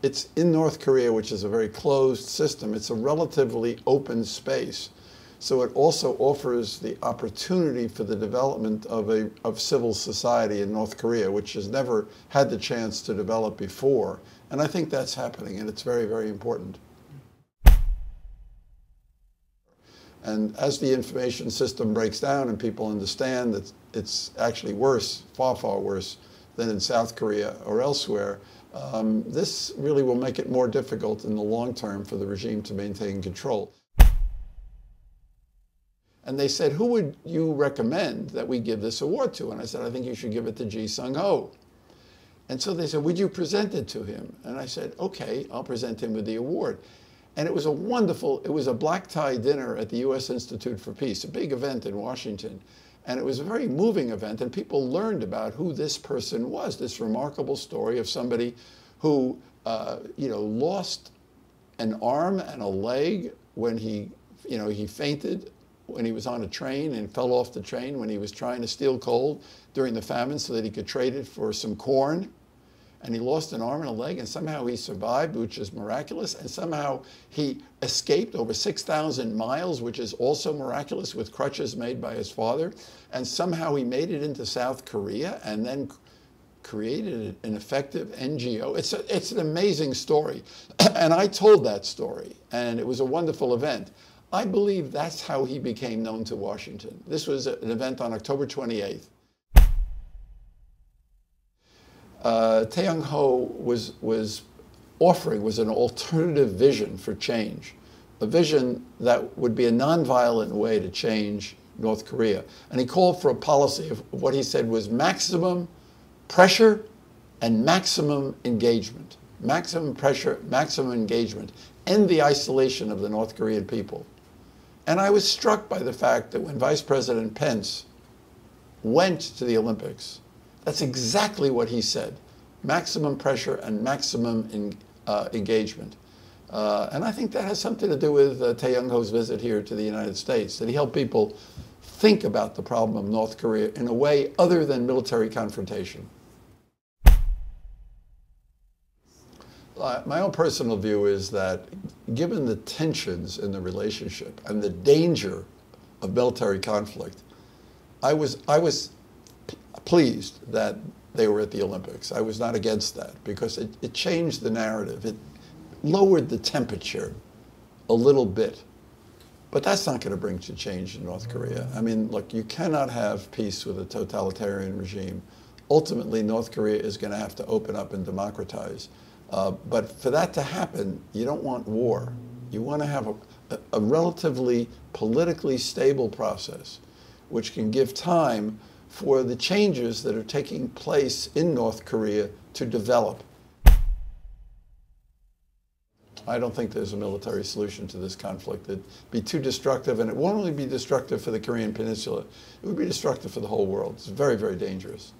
it's in North Korea, which is a very closed system. It's a relatively open space. So it also offers the opportunity for the development of civil society in North Korea, which has never had the chance to develop before. And I think that's happening, and it's very, very important. And as the information system breaks down and people understand that it's actually worse, far, far worse than in South Korea or elsewhere, this really will make it more difficult in the long term for the regime to maintain control. And they said, who would you recommend that we give this award to? And I said, I think you should give it to Ji Sung-ho. And so they said, would you present it to him? And I said, okay, I'll present him with the award. And it was a black tie dinner at the U.S. Institute for Peace, a big event in Washington. And it was a very moving event, and people learned about who this person was, this remarkable story of somebody who, lost an arm and a leg when he fainted when he was on a train and fell off the train when he was trying to steal coal during the famine so that he could trade it for some corn. And he lost an arm and a leg, and somehow he survived, which is miraculous. And somehow he escaped over 6,000 miles, which is also miraculous, with crutches made by his father. And somehow he made it into South Korea and then created an effective NGO. It's an amazing story. And I told that story, and it was a wonderful event. I believe that's how he became known to Washington. This was an event on October 28th. Tae-young-ho was an alternative vision for change, a vision that would be a nonviolent way to change North Korea. And he called for a policy of what he said was maximum pressure and maximum engagement. Maximum pressure, maximum engagement, end the isolation of the North Korean people. And I was struck by the fact that when Vice President Pence went to the Olympics, that's exactly what he said: maximum pressure and maximum engagement. And I think that has something to do with Tae-young-ho's visit here to the United States, that he helped people think about the problem of North Korea in a way other than military confrontation. My own personal view is that given the tensions in the relationship and the danger of military conflict, I was pleased that they were at the Olympics. I was not against that because it changed the narrative. It lowered the temperature a little bit. But that's not going to bring to change in North Korea. I mean, look, you cannot have peace with a totalitarian regime. Ultimately, North Korea is going to have to open up and democratize. But for that to happen, you don't want war. You want to have a relatively politically stable process, which can give time for the changes that are taking place in North Korea to develop. I don't think there's a military solution to this conflict. It'd be too destructive, and it won't only be destructive for the Korean Peninsula, it would be destructive for the whole world. It's very, very dangerous.